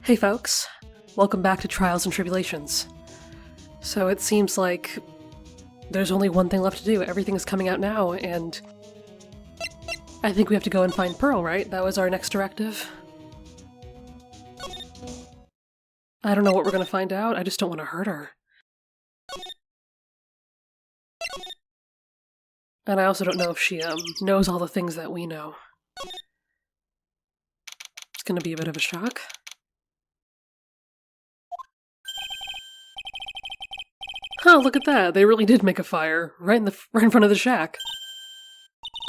Hey folks, welcome back to Trials and Tribulations. So it seems like there's only one thing left to do. Everything is coming out now, and I think we have to go and find Pearl, right? That was our next directive. I don't know what we're gonna find out, I just don't want to hurt her. And I also don't know if she, knows all the things that we know. It's gonna be a bit of a shock. Oh, look at that. They really did make a fire right in front of the shack.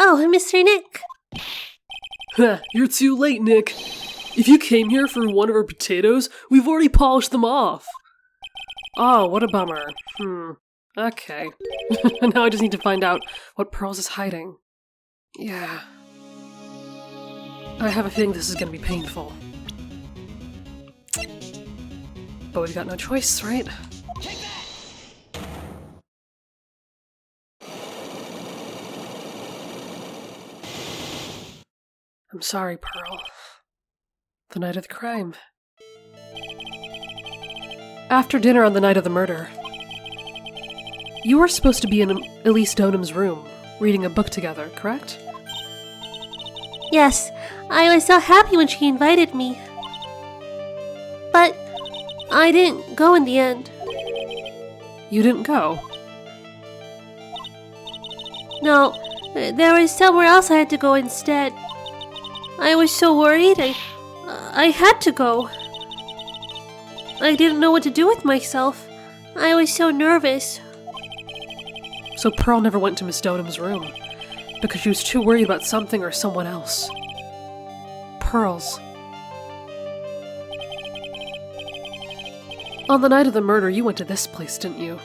Oh, Mr. Nick. You're too late, Nick. If you came here for one of our potatoes, we've already polished them off. Oh, what a bummer. Okay. Now I just need to find out what Pearls is hiding. Yeah. I have a feeling this is gonna be painful. But we've got no choice, right? I'm sorry, Pearl. The night of the crime. After dinner on the night of the murder, you were supposed to be in Elise Donham's room, reading a book together, correct? Yes, I was so happy when she invited me. But I didn't go in the end. You didn't go? No, there was somewhere else I had to go instead. I was so worried, I had to go. I didn't know what to do with myself. I was so nervous. So Pearl never went to Miss Donham's room, because she was too worried about something or someone else. Pearls. On the night of the murder, you went to this place, didn't you?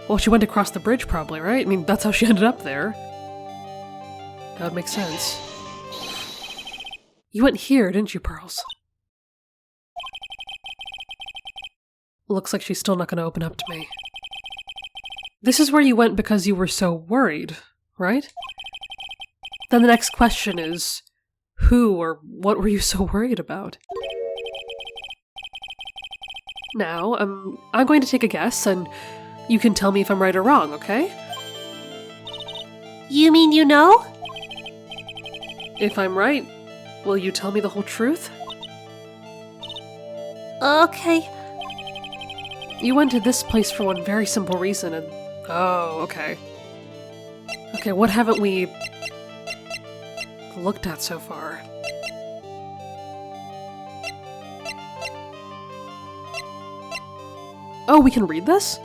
Well, she went across the bridge probably, right? I mean, that's how she ended up there. That would make sense. You went here, didn't you, Pearls? Looks like she's still not going to open up to me. This is where you went because you were so worried, right? Then the next question is, who or what were you so worried about? Now, I'm going to take a guess, and you can tell me if I'm right or wrong, okay? You mean you know? If I'm right, will you tell me the whole truth? Okay. You went to this place for one very simple reason, and... Oh, okay. Okay, what haven't we looked at so far? Oh, we can read this?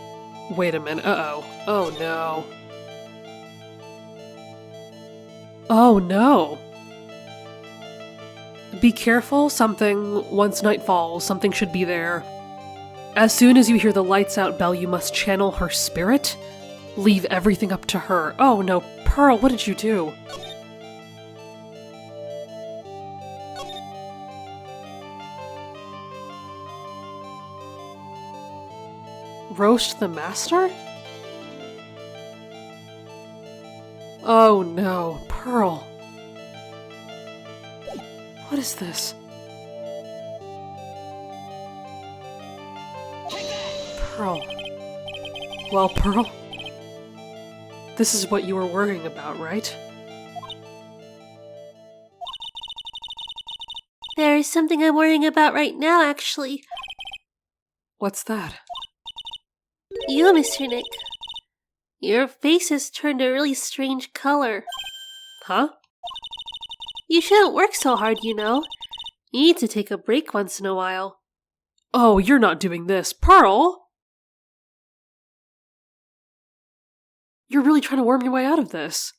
Wait a minute, uh-oh. Oh no. Oh no! Be careful, once night falls, something should be there. As soon as you hear the lights out bell, you must channel her spirit. Leave everything up to her. Oh no, Pearl, what did you do? Roast the master? Oh no, Pearl. What is this? Pearl. Well, Pearl, this is what you were worrying about, right? There is something I'm worrying about right now, actually. What's that? You, Mr. Nick. Your face has turned a really strange color. Huh? You shouldn't work so hard, you know. You need to take a break once in a while. Oh, you're not doing this. Pearl! You're really trying to worm your way out of this.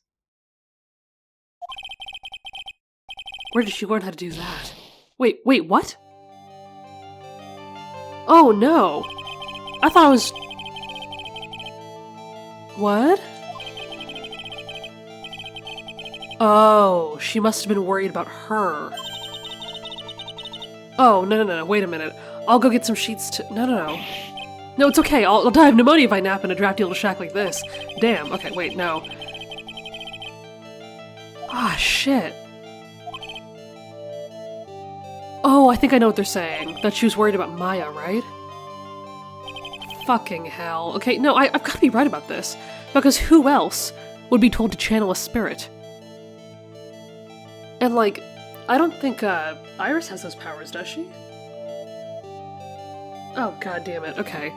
Where did she learn how to do that? Wait, what? Oh no! I thought it was... What? Oh, she must have been worried about her. Oh, no, wait a minute. I'll go get some sheets to... No. No, it's okay. I'll die of pneumonia if I nap in a drafty little shack like this. Damn. Okay, wait, no. Ah, shit. Oh, I think I know what they're saying. That she was worried about Maya, right? Fucking hell. Okay, no, I've got to be right about this. Because who else would be told to channel a spirit? And, like, I don't think, Iris has those powers, does she? Oh, god damn it. Okay.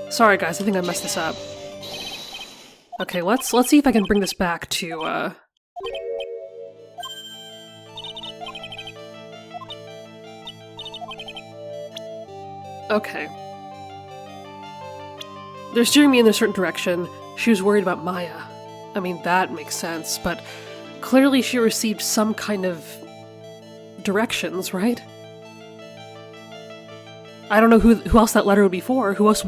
Sorry, guys, I think I messed this up. Okay, let's see if I can bring this back to, Okay. They're steering me in a certain direction. She was worried about Maya. I mean, that makes sense, but clearly she received some kind of directions, right? I don't know who else that letter would be for. Who else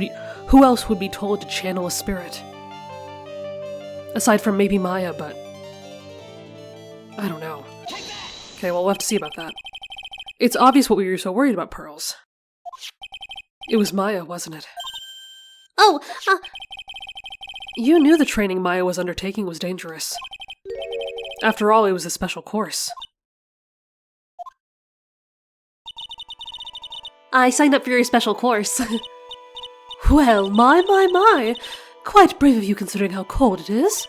would be told to channel a spirit? Aside from maybe Maya, but I don't know. Okay, well, we'll have to see about that. It's obvious what we were so worried about, Pearls. It was Maya, wasn't it? Oh, You knew the training Maya was undertaking was dangerous. After all, it was a special course. I signed up for your special course. Well, my. Quite brave of you considering how cold it is.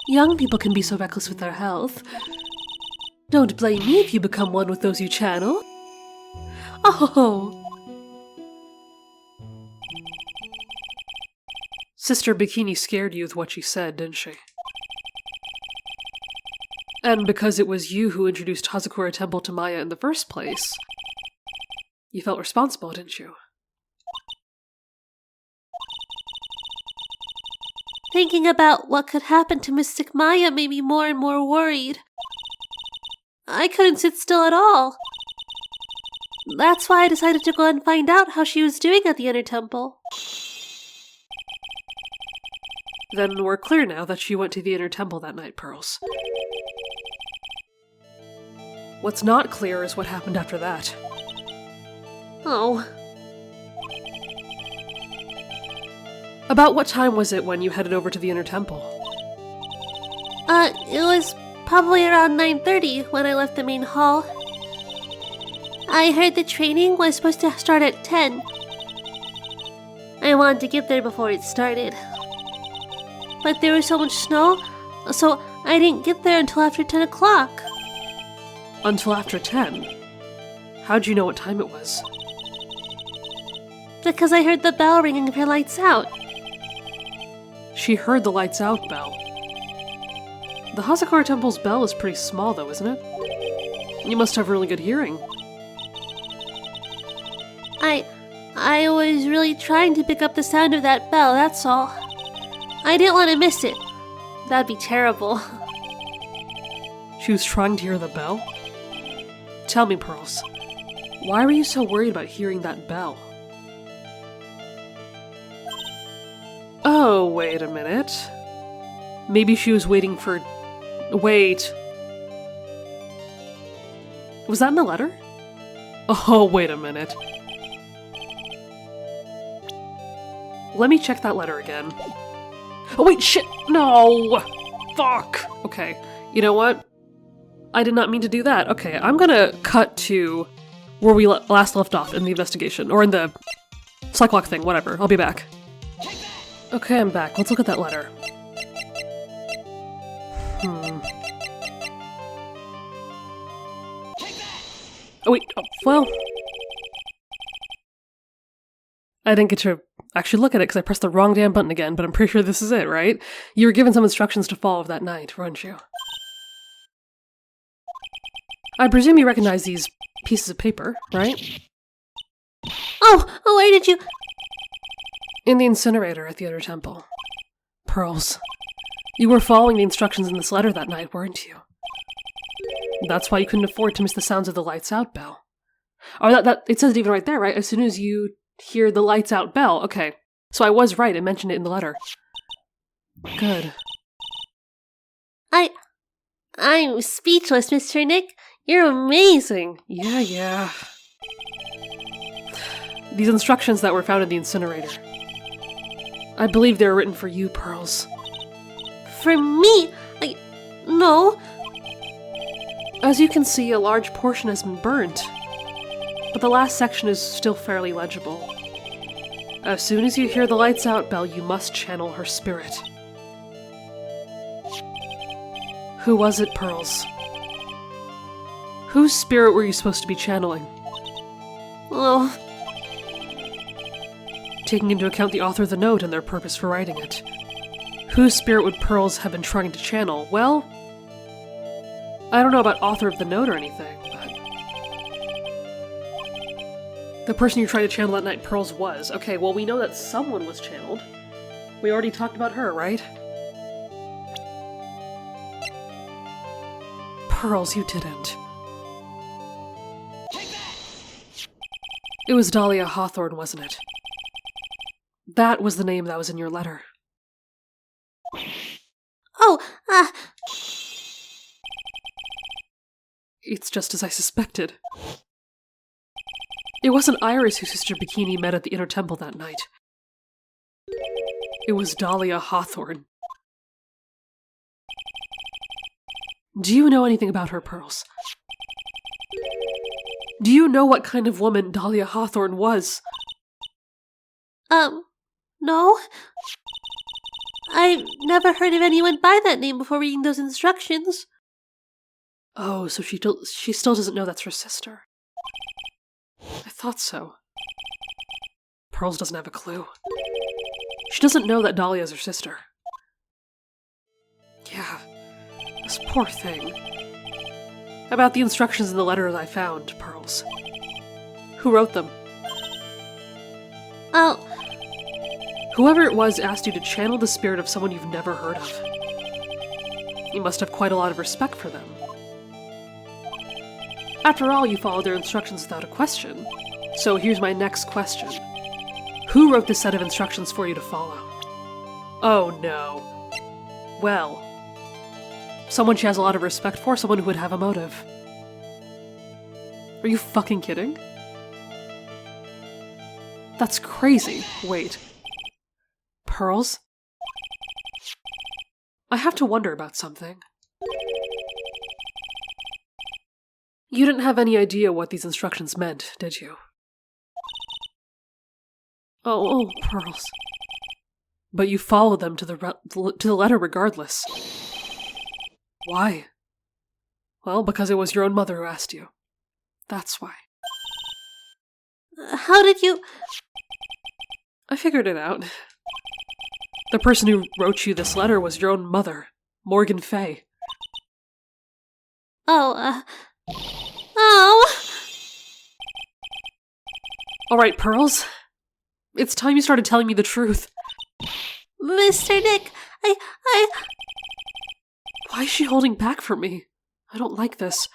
Young people can be so reckless with their health. Don't blame me if you become one with those you channel. Oh! Sister Bikini scared you with what she said, didn't she? And because it was you who introduced Hazakura Temple to Maya in the first place, you felt responsible, didn't you? Thinking about what could happen to Mystic Maya made me more and more worried. I couldn't sit still at all. That's why I decided to go and find out how she was doing at the Inner Temple. Then we're clear now that she went to the Inner Temple that night, Pearls. What's not clear is what happened after that. Oh. About what time was it when you headed over to the Inner Temple? It was probably around 9:30 when I left the main hall. I heard the training was supposed to start at 10. I wanted to get there before it started. But there was so much snow, so I didn't get there until after 10 o'clock. Until after 10? How'd you know what time it was? Because I heard the bell ringing for lights out. She heard the lights out bell. The Hazakura Temple's bell is pretty small though, isn't it? You must have really good hearing. I was really trying to pick up the sound of that bell, that's all. I didn't want to miss it. That'd be terrible. She was trying to hear the bell? Tell me, Pearls, why were you so worried about hearing that bell? Oh, wait a minute. Maybe she was waiting for... Wait. Was that in the letter? Oh, wait a minute. Let me check that letter again. Oh, wait, shit! No! Fuck! Okay, you know what? I did not mean to do that. Okay, I'm gonna cut to where we last left off in the investigation, or in the psych-walk thing, whatever. I'll be back. Okay, I'm back. Let's look at that letter. Oh, wait. Oh, well... I didn't get to actually look at it because I pressed the wrong damn button again, but I'm pretty sure this is it, right? You were given some instructions to follow that night, weren't you? I presume you recognize these pieces of paper, right? Oh, where did you... In the incinerator at the Inner Temple. Pearls, you were following the instructions in this letter that night, weren't you? That's why you couldn't afford to miss the sounds of the lights out bell. Oh, it says it even right there, right? As soon as you hear the lights out bell. Okay, so I was right, I mentioned it in the letter. Good. I'm speechless, Mr. Nick. You're amazing. Yeah. These instructions that were found in the incinerator. I believe they were written for you, Pearls. For me? No. As you can see, a large portion has been burnt. but the last section is still fairly legible. As soon as you hear the lights out bell, you must channel her spirit. Who was it, Pearls? Whose spirit were you supposed to be channeling? Oh, Taking into account the author of the note and their purpose for writing it. Whose spirit would Pearls have been trying to channel? Well, I don't know about author of the note or anything, but... the person you tried to channel that night, Pearls was. Okay, well, we know that someone was channeled. We already talked about her, right? Pearls, you didn't. It was Dahlia Hawthorne, wasn't it? That was the name that was in your letter. oh, It's just as I suspected. It wasn't Iris who Sister Bikini met at the Inner Temple that night. It was Dahlia Hawthorne. Do you know anything about her, Pearls? Do you know what kind of woman Dahlia Hawthorne was? no. I've never heard of anyone by that name before reading those instructions. Oh, so she still doesn't know that's her sister. I thought so. Pearls doesn't have a clue. She doesn't know that Dahlia's her sister. Yeah, this poor thing. About the instructions in the letter that I found, Pearls. Who wrote them? Oh, Whoever it was asked you to channel the spirit of someone you've never heard of. You must have quite a lot of respect for them. After all, you followed their instructions without a question. So here's my next question. Who wrote this set of instructions for you to follow? Oh no. Well, someone she has a lot of respect for, someone who would have a motive. Are you fucking kidding? That's crazy. Wait. Pearls? I have to wonder about something. You didn't have any idea what these instructions meant, did you? Oh, Pearls. But you followed them to the letter regardless. Why? Well, because it was your own mother who asked you. That's why. how did you... I figured it out. The person who wrote you this letter was your own mother, Morgan Fay. Oh. Alright, Pearls. It's time you started telling me the truth. Mr. Nick, I... Why is she holding back from me? I don't like this.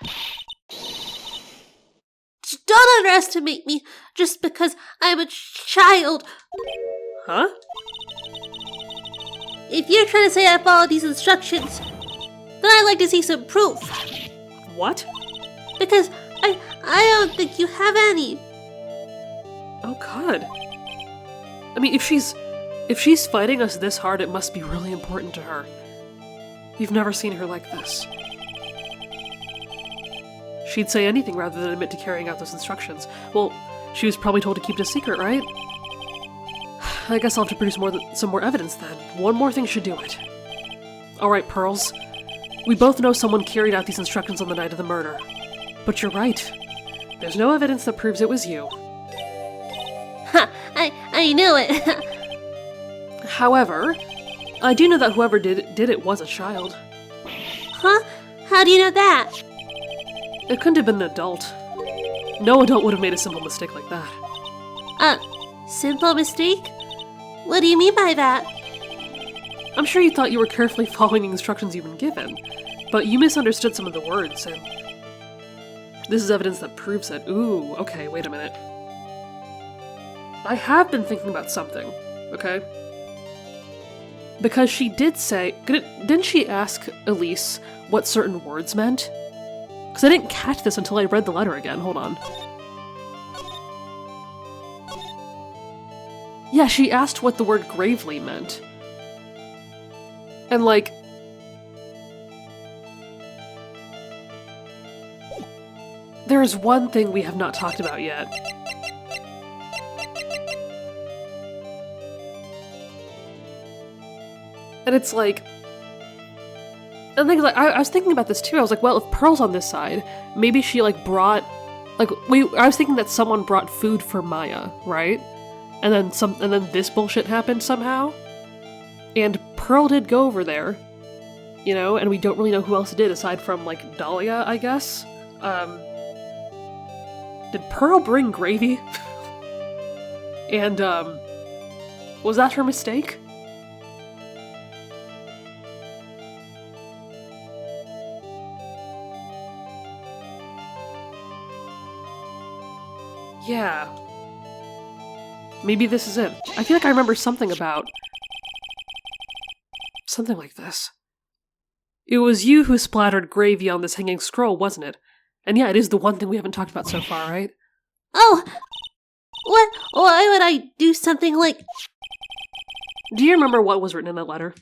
Don't underestimate me just because I'm a child. Huh? If you're trying to say I followed these instructions, then I'd like to see some proof. What? Because I don't think you have any. Oh god. I mean, if she's fighting us this hard, it must be really important to her. You've never seen her like this. She'd say anything rather than admit to carrying out those instructions. Well, she was probably told to keep it a secret, right? I guess I'll have to produce some more evidence then. One more thing should do it. Alright, Pearls. We both know someone carried out these instructions on the night of the murder. But you're right. There's no evidence that proves it was you. Ha! I knew it. However, I do know that whoever did it was a child. Huh? How do you know that? It couldn't have been an adult. No adult would have made a simple mistake like that. Simple mistake? What do you mean by that? I'm sure you thought you were carefully following the instructions you've been given, but you misunderstood some of the words, and this is evidence that proves it. Ooh, okay, wait a minute. I have been thinking about something, okay? Because she did say... Didn't she ask Elise what certain words meant? Because I didn't catch this until I read the letter again. Hold on. Yeah, she asked what the word gravely meant. And like... There there's one thing we have not talked about yet. And it's like... And things like, I was thinking about this too. I was like, well, if Pearl's on this side, maybe she like brought... Like, I was thinking that someone brought food for Maya, right? And then this bullshit happened somehow. And Pearl did go over there, you know, and we don't really know who else did aside from, like, Dahlia, I guess. Did Pearl bring gravy? And, was that her mistake? Yeah. Maybe this is it. I feel like I remember something about... something like this. It was you who splattered gravy on this hanging scroll, wasn't it? And yeah, it is the one thing we haven't talked about so far, right? Oh! What? Why would I do something like... Do you remember what was written in that letter?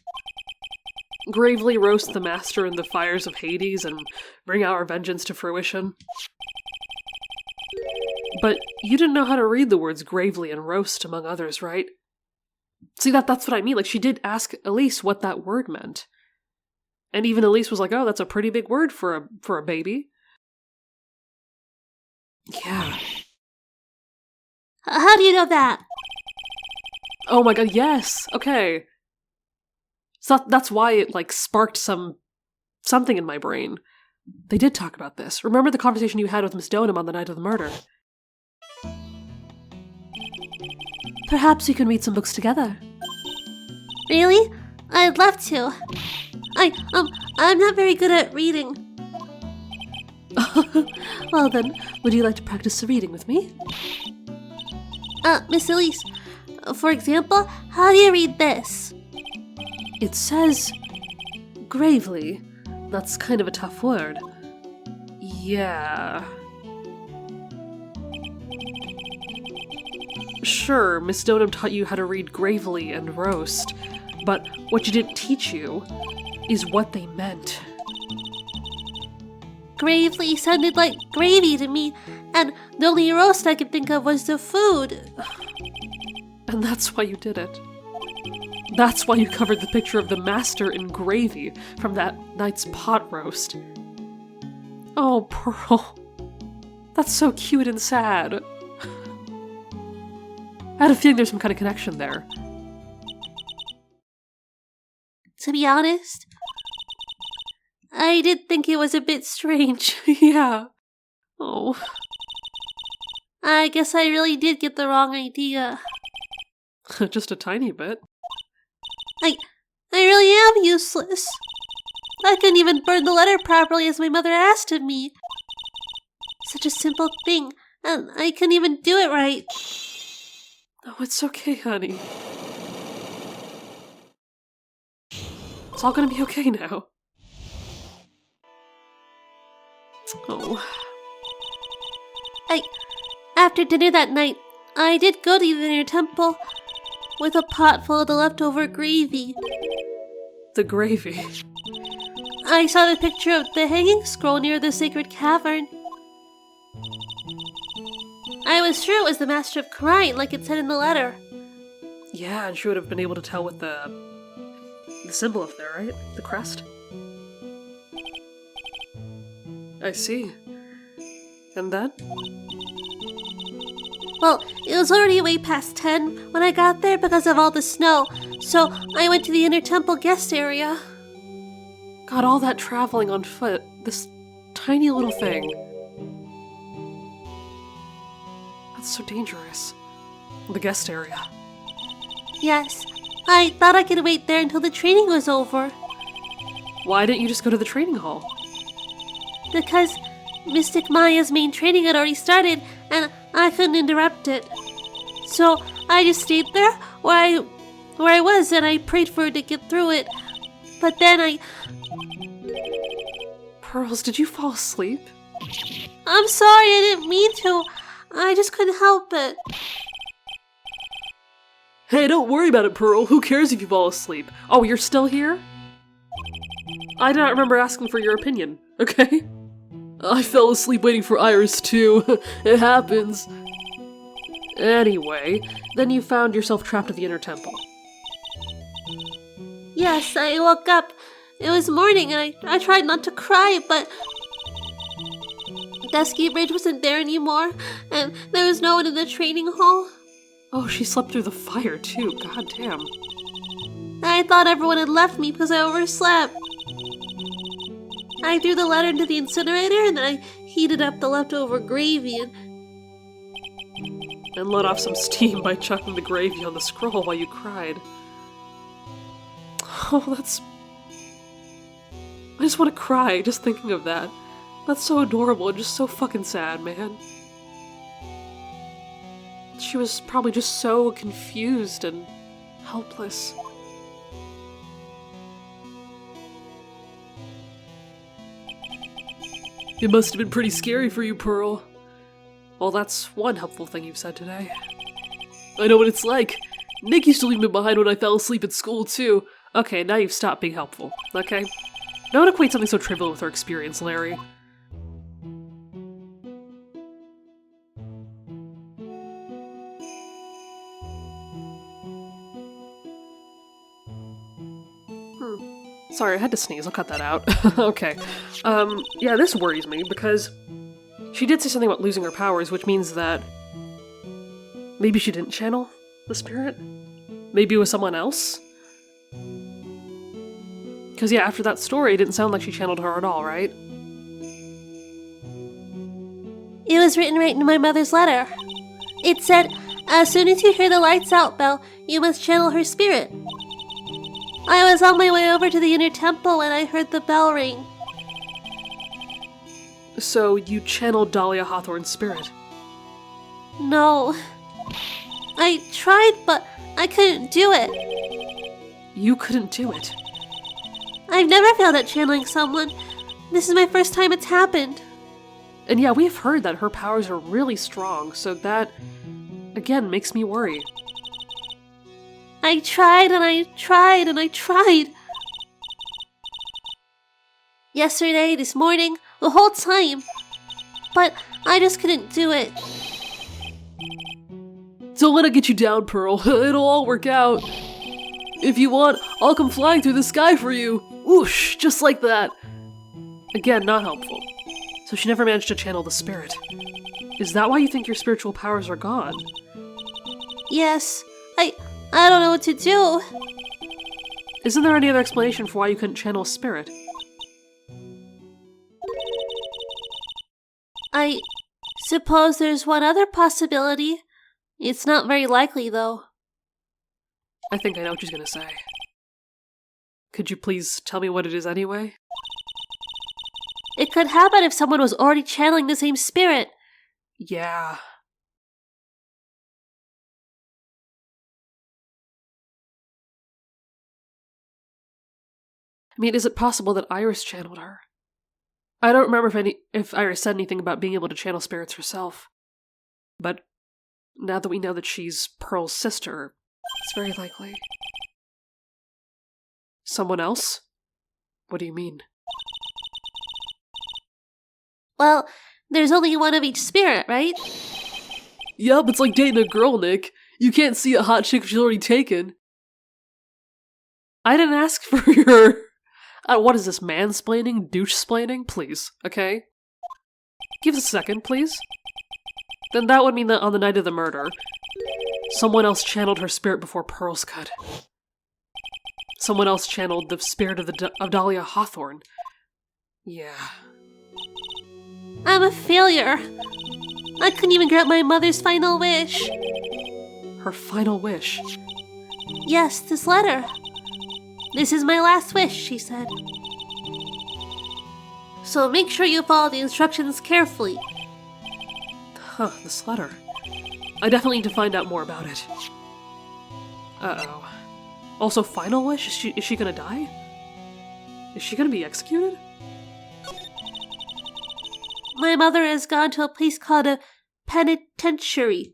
Gravely roast the master in the fires of Hades and bring our vengeance to fruition. But you didn't know how to read the words gravely and roast, among others, right? See, that's what I mean. Like, she did ask Elise what that word meant. And even Elise was like, oh, that's a pretty big word for a baby. Yeah. How do you know that? Oh my god, yes! Okay. So that's why it, like, sparked something in my brain. They did talk about this. Remember the conversation you had with Miss Donham on the night of the murder? Perhaps we can read some books together. Really? I'd love to. I'm not very good at reading. Well then, would you like to practice the reading with me? Miss Elise, for example, how do you read this? It says... gravely. That's kind of a tough word. Yeah... Sure, Miss Donham taught you how to read gravely and roast, but what she didn't teach you is what they meant. Gravely sounded like gravy to me, and the only roast I could think of was the food. And that's why you did it. That's why you covered the picture of the master in gravy from that night's pot roast. Oh, Pearl. That's so cute and sad. I had a feeling there's some kind of connection there. To be honest, I did think it was a bit strange. Yeah. Oh. I guess I really did get the wrong idea. Just a tiny bit. I really am useless. I couldn't even burn the letter properly as my mother asked of me. Such a simple thing, and I couldn't even do it right. Oh, it's okay, honey. It's all gonna be okay now. Oh. After dinner that night, I did go to the inner temple with a pot full of the leftover gravy. The gravy. I saw the picture of the hanging scroll near the sacred cavern. I was sure it was the Master of Wright, like it said in the letter. Yeah, and she would have been able to tell with the symbol up there, right? The crest? I see. And then? Well, it was already way past 10 when I got there because of all the snow, so I went to the inner temple guest area. God, all that traveling on foot, this tiny little thing. That's so dangerous. The guest area. Yes, I thought I could wait there until the training was over. Why didn't you just go to the training hall? Because Mystic Maya's main training had already started, and I couldn't interrupt it. So I just stayed there where I was, and I prayed for her to get through it. But then Pearls, did you fall asleep? I'm sorry, I didn't mean to. I just couldn't help it. Hey, don't worry about it, Pearl. Who cares if you fall asleep? Oh, you're still here? I do not remember asking for your opinion, okay? I fell asleep waiting for Iris too. It happens. Anyway, then you found yourself trapped at the inner temple. Yes, I woke up. It was morning and I tried not to cry, but the ski bridge wasn't there anymore, and there was no one in the training hall. Oh, she slept through the fire too, goddamn. I thought everyone had left me because I overslept. I threw the letter into the incinerator and then I heated up the leftover gravy and let off some steam by chucking the gravy on the scroll while you cried. Oh, I just want to cry just thinking of that. That's so adorable and just so fucking sad, man. She was probably just so confused and helpless. It must have been pretty scary for you, Pearl. Well, that's one helpful thing you've said today. I know what it's like. Nick used to leave me behind when I fell asleep at school, too. Okay, now you've stopped being helpful, okay? Don't equate something so trivial with our experience, Larry. Sorry, I had to sneeze. I'll cut that out. Okay. Yeah, this worries me because she did say something about losing her powers, which means that maybe she didn't channel the spirit? Maybe it was someone else? Because yeah, after that story, it didn't sound like she channeled her at all, right? It was written right in my mother's letter. It said, as soon as you hear the lights out bell, you must channel her spirit. I was on my way over to the inner temple when I heard the bell ring. So you channeled Dahlia Hawthorne's spirit? No. I tried, but I couldn't do it. You couldn't do it? I've never failed at channeling someone. This is my first time it's happened. And yeah, we've heard that her powers are really strong, so that, again, makes me worry. I tried and I tried and I tried. Yesterday, this morning, the whole time. But I just couldn't do it. Don't let it get you down, Pearl. It'll all work out. If you want, I'll come flying through the sky for you. Whoosh, just like that. Again, not helpful. So she never managed to channel the spirit. Is that why you think your spiritual powers are gone? Yes, I don't know what to do. Isn't there any other explanation for why you couldn't channel a spirit? I suppose there's one other possibility. It's not very likely, though. I think I know what she's gonna say. Could you please tell me what it is anyway? It could happen if someone was already channeling the same spirit. Yeah. I mean, is it possible that Iris channeled her? I don't remember if Iris said anything about being able to channel spirits herself. But now that we know that she's Pearl's sister, it's very likely. Someone else? What do you mean? Well, there's only one of each spirit, right? Yup, it's like dating a girl, Nick. You can't see a hot chick she's already taken. I didn't ask for your... what is this, mansplaining? Douche-splaining? Please, okay? Give us a second, please. Then that would mean that on the night of the murder, someone else channeled her spirit before Pearl's could. Someone else channeled the spirit of Dahlia Hawthorne. Yeah. I'm a failure. I couldn't even grant my mother's final wish. Her final wish? Yes, this letter. This is my last wish, she said. So make sure you follow the instructions carefully. Huh, this letter. I definitely need to find out more about it. Uh-oh. Also, final wish? Is she gonna die? Is she gonna be executed? My mother has gone to a place called a penitentiary.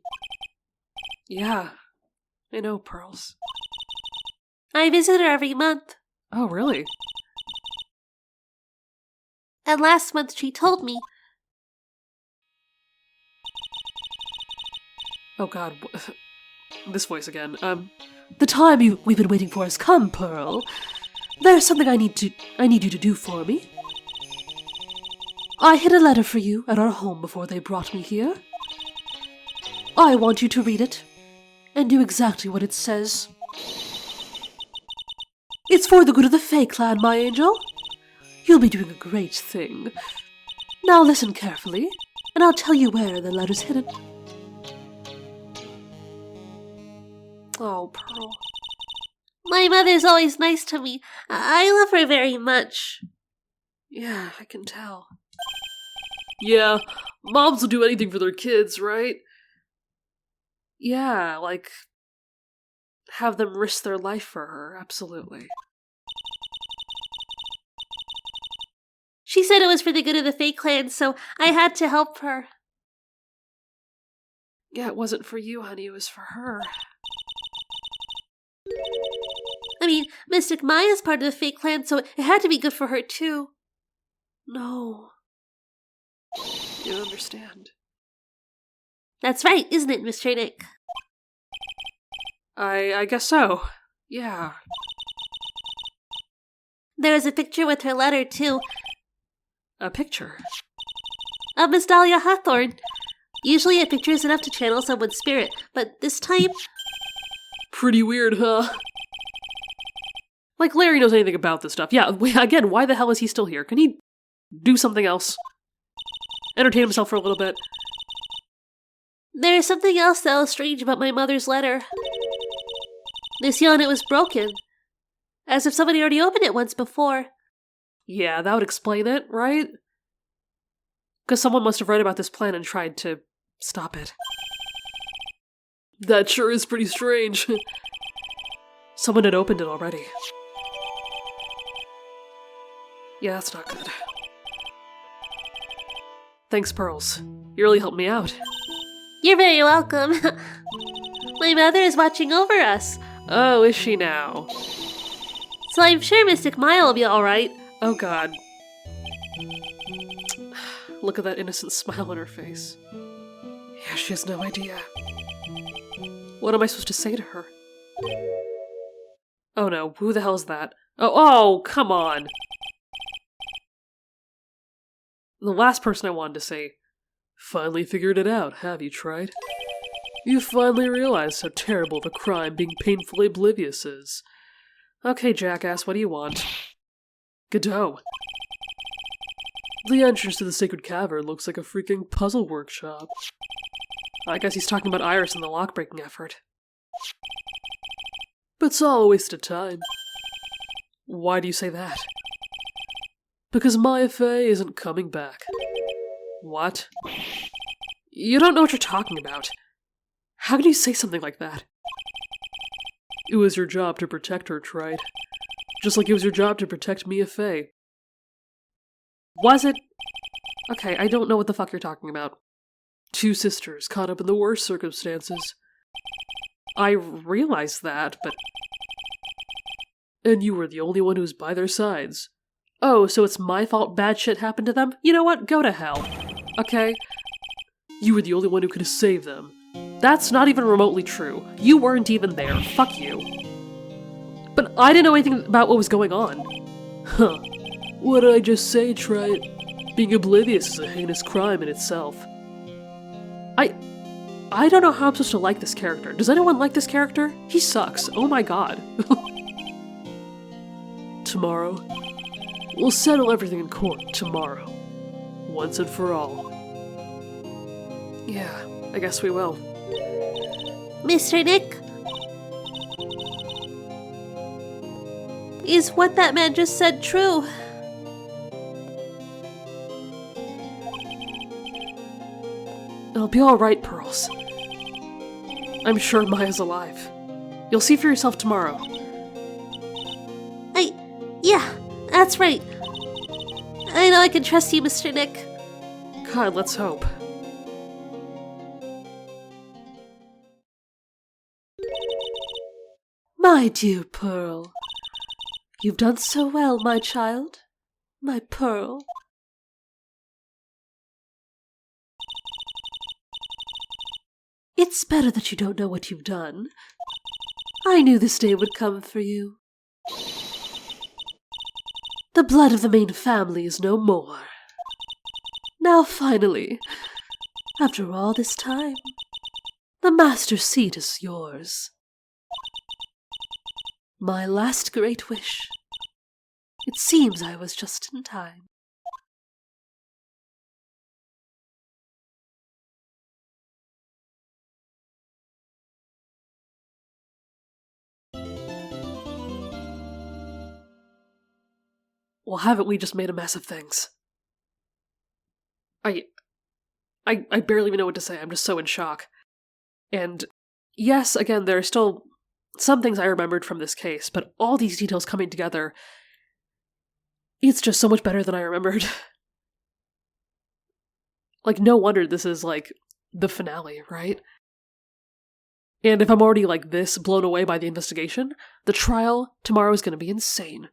Yeah, I know, Pearls. I visit her every month. Oh, really? And last month she told me, Oh god, this voice again. The time we've been waiting for has come, Pearl. There's something I need you to do for me. I hid a letter for you at our home before they brought me here. I want you to read it and do exactly what it says. It's for the good of the Fae clan, my angel. You'll be doing a great thing. Now listen carefully, and I'll tell you where the letter's hidden. Oh, Pearl. My mother's always nice to me. I love her very much. Yeah, I can tell. Yeah, moms will do anything for their kids, right? Yeah, like, have them risk their life for her, absolutely. She said it was for the good of the Fae clan, so I had to help her. Yeah, it wasn't for you, honey, it was for her. I mean, Mystic Maya's part of the Fae clan, so it had to be good for her too. No. You don't understand. That's right, isn't it, Mr. Nick? I guess so. Yeah. There was a picture with her letter, too. A picture? Of Miss Dahlia Hawthorne. Usually a picture is enough to channel someone's spirit, but this time... Pretty weird, huh? Like Larry knows anything about this stuff. Yeah, again, why the hell is he still here? Can he do something else? Entertain himself for a little bit? There is something else that was strange about my mother's letter. The seal on it was broken. As if somebody already opened it once before. Yeah, that would explain it, right? Because someone must have read about this plan and tried to stop it. That sure is pretty strange. Someone had opened it already. Yeah, that's not good. Thanks, Pearls. You really helped me out. You're very welcome. My mother is watching over us. Oh, is she now? So I'm sure Mystic Maya will be alright. Oh god. Look at that innocent smile on her face. Yeah, she has no idea. What am I supposed to say to her? Oh no, who the hell is that? Oh, come on! The last person I wanted to say, finally figured it out, have you tried? You finally realized how terrible the crime being painfully oblivious is. Okay, jackass, what do you want? Godot. The entrance to the sacred cavern looks like a freaking puzzle workshop. I guess he's talking about Iris and the lock-breaking effort. But it's all a waste of time. Why do you say that? Because Maya Fey isn't coming back. What? You don't know what you're talking about. How can you say something like that? It was your job to protect her, Wright. Just like it was your job to protect Mia Fey. Was it? Okay, I don't know what the fuck you're talking about. Two sisters caught up in the worst circumstances. I realized that, but... And you were the only one who was by their sides. Oh, so it's my fault bad shit happened to them? You know what? Go to hell. Okay? You were the only one who could have saved them. That's not even remotely true. You weren't even there. Fuck you. But I didn't know anything about what was going on. Huh. What did I just say, Trite? Being oblivious is a heinous crime in itself. I don't know how I'm supposed to like this character. Does anyone like this character? He sucks. Oh my god. Tomorrow. We'll settle everything in court tomorrow. Once and for all. Yeah, I guess we will. Mr. Nick? Is what that man just said true? It'll be alright, Pearls. I'm sure Maya's alive. You'll see for yourself tomorrow. Yeah, that's right. I know I can trust you, Mr. Nick. God, let's hope. My dear Pearl. You've done so well, my child. My Pearl. It's better that you don't know what you've done. I knew this day would come for you. The blood of the main family is no more. Now finally, after all this time, the master seat is yours. My last great wish. It seems I was just in time. Well, haven't we just made a mess of things? I barely even know what to say. I'm just so in shock. And yes, again, there are still some things I remembered from this case, but all these details coming together, it's just so much better than I remembered. Like, no wonder this is, like, the finale, right? And if I'm already, like, this blown away by the investigation, the trial tomorrow is going to be insane.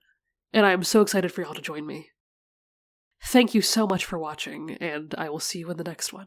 And I am so excited for y'all to join me. Thank you so much for watching, and I will see you in the next one.